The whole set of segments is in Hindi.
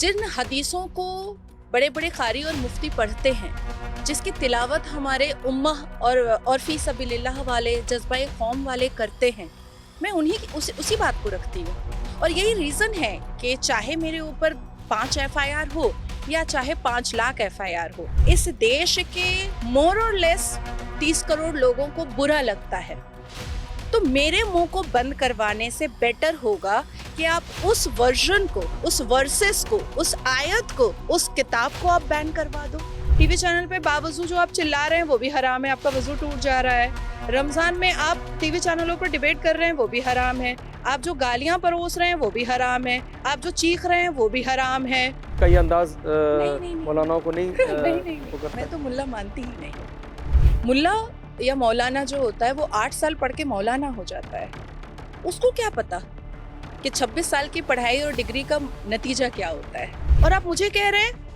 जिन हदीसों को बड़े बड़े कारी और मुफ्ती पढ़ते हैं, जिसकी तिलावत हमारे उम्मह और फी सबीलिल्लाह वाले जज्बा कौम वाले करते हैं, मैं उसी बात को रखती हूँ। और यही रीज़न है कि चाहे मेरे ऊपर 5 FIR हो या चाहे 5 लाख FIR हो, इस देश के मोर और लेस 30 करोड़ लोगों को बुरा लगता है। तो मेरे मुंह को बंद करवाने से बेटर होगा कि आप उस वर्जन को, उस वर्सेस को, उस आयत को, उस किताब को आप बैन करवा दो। टीवी चैनल पे बावजूद जो आप चिल्ला रहे हैं वो भी हराम है, आपका वजू टूट जा रहा है। रमजान में आप टीवी चैनलों पर डिबेट कर रहे हैं वो भी हराम है। आप जो गालियां परोस रहे हैं वो भी हराम है। आप जो चीख रहे हैं वो भी हराम है। कई अंदाज मौलानाओं को नहीं, नहीं, मैं तो मुल्ला मानती ही नहीं। मुल्ला या मौलाना जो होता है वो 8 साल पढ़ के मौलाना हो जाता है। उसको क्या पता कि 26 साल की पढ़ाई और डिग्री का नतीजा क्या होता है। और आप मुझे कह रहे हैं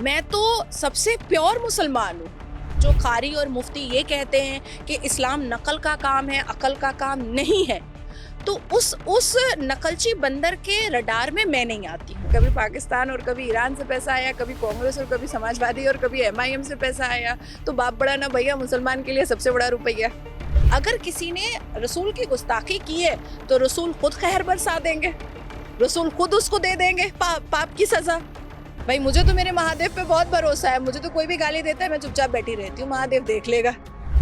मैं तो सबसे प्योर मुसलमान हूँ। जो कारी और मुफ्ती ये कहते हैं कि इस्लाम नकल का काम है, अकल का काम नहीं है, तो उस नकलची बंदर के रडार में मैं नहीं आती हूँ। कभी पाकिस्तान और कभी ईरान से पैसा आया, कभी कांग्रेस और कभी समाजवादी और कभी MIM से पैसा आया, तो बाप बड़ा ना भैया, मुसलमान के लिए सबसे बड़ा रुपया। अगर किसी ने रसूल की गुस्ताखी की है तो रसूल खुद कहर बरसा देंगे, रसूल खुद उसको दे देंगे पाप की सजा। भाई मुझे तो मेरे महादेव पे बहुत भरोसा है, मुझे तो कोई भी गाली देता है मैं चुपचाप बैठी रहती हूँ, महादेव देख लेगा।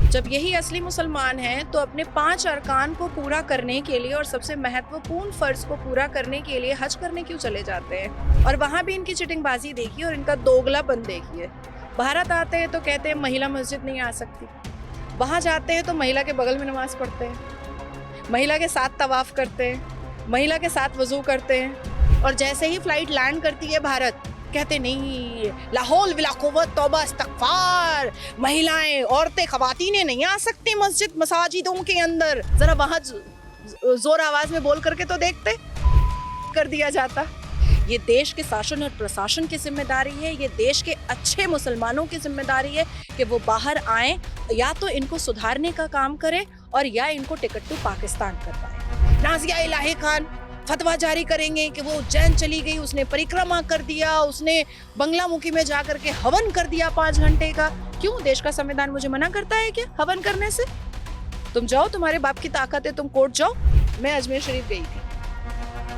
जब यही असली मुसलमान हैं तो अपने 5 अरकान को पूरा करने के लिए और सबसे महत्वपूर्ण फर्ज को पूरा करने के लिए हज करने क्यों चले जाते हैं? और वहाँ भी इनकी चिटिंगबाजी देखिए और इनका दोगलापन देखिए। भारत आते हैं तो कहते हैं महिला मस्जिद नहीं आ सकती, वहाँ जाते हैं तो महिला के बगल में नमाज पढ़ते हैं, महिला के साथ तवाफ करते हैं, महिला के साथ वजू करते हैं। और जैसे ही फ्लाइट लैंड करती है भारत, कहते नहीं लाहौल विला कुव्वत तौबा इस्तगफार, महिलाएं, औरतें, खवातीनें नहीं आ सकती मसाजिदों के अंदर। जरा वहां जोर आवाज में बोल करके तो देखते, कर दिया जाता। ये देश के शासन और प्रशासन की जिम्मेदारी है, ये देश के अच्छे मुसलमानों की जिम्मेदारी है कि वो बाहर आए, या तो इनको सुधारने का काम करें और या इनको टिकट टू पाकिस्तान करवाएं। नाजिया इलाही खान फतवा जारी करेंगे कि वो उज्जैन चली गई, उसने परिक्रमा कर दिया, उसने बंगलामुखी में जाकर के हवन कर दिया 5 घंटे का। क्यों? देश का संविधान मुझे मना करता है क्या हवन करने से? तुम जाओ, तुम्हारे बाप की ताकत है, तुम कोर्ट जाओ। मैं अजमेर शरीफ गई थी,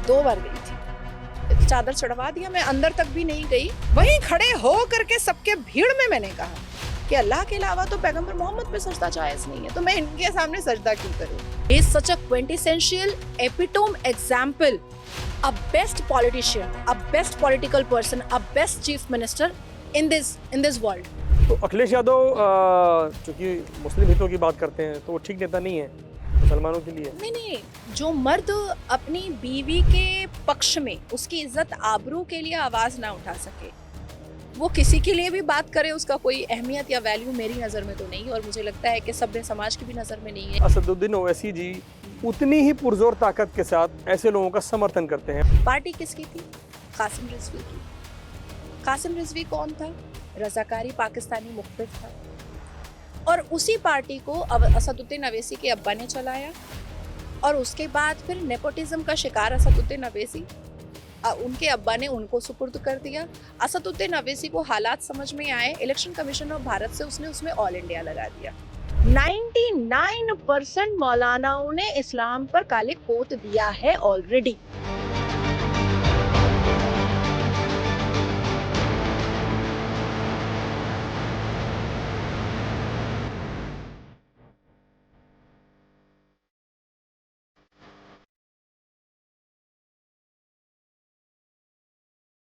2 बार गई थी, चादर चढ़वा दिया, मैं अंदर तक भी नहीं गई। वहीं खड़े हो करके सबके भीड़ में मैंने कहा कि अल्लाह के अलावा तो पैगंबर मोहम्मद पे सजदा जायज नहीं है, तो मैं इनके सामने सजदा क्यों करूं? He is such a quintessential epitome example, a best politician, a best political person, a best chief minister in this world. तो अखिलेश यादव चूंकि मुस्लिम हितों की बात करते हैं तो वो ठीक नेता नहीं है मुसलमानों के लिए। नहीं, जो मर्द अपनी बीवी के पक्ष में उसकी इज्जत आबरू के लिए आवाज ना उठा सके, वो किसी के लिए भी बात करे, उसका कोई अहमियत या वैल्यू मेरी नज़र में तो नहीं, और मुझे लगता है कि सभ्य समाज की भी नज़र में नहीं है। असदुद्दीन ओवैसी जी उतनी ही पुरजोर ताकत के साथ ऐसे लोगों का समर्थन करते हैं। पार्टी किसकी थी? कासिम रिजवी की। कासिम रिजवी कौन था? रज़ाकारी पाकिस्तानी मुखबिर था। और उसी पार्टी को असदुद्दीन ओवैसी के अब्बा ने चलाया, और उसके बाद फिर नेपोटिज्म का शिकार असदुद्दीन ओवैसी, उनके अब्बा ने उनको सुपुर्द कर दिया। असदुद्दीन ओवैसी को हालात समझ में आए, इलेक्शन कमीशन ऑफ भारत से उसने उसमें ऑल इंडिया लगा दिया। 99% मौलानाओं ने इस्लाम पर काले कोट दिया है ऑलरेडी।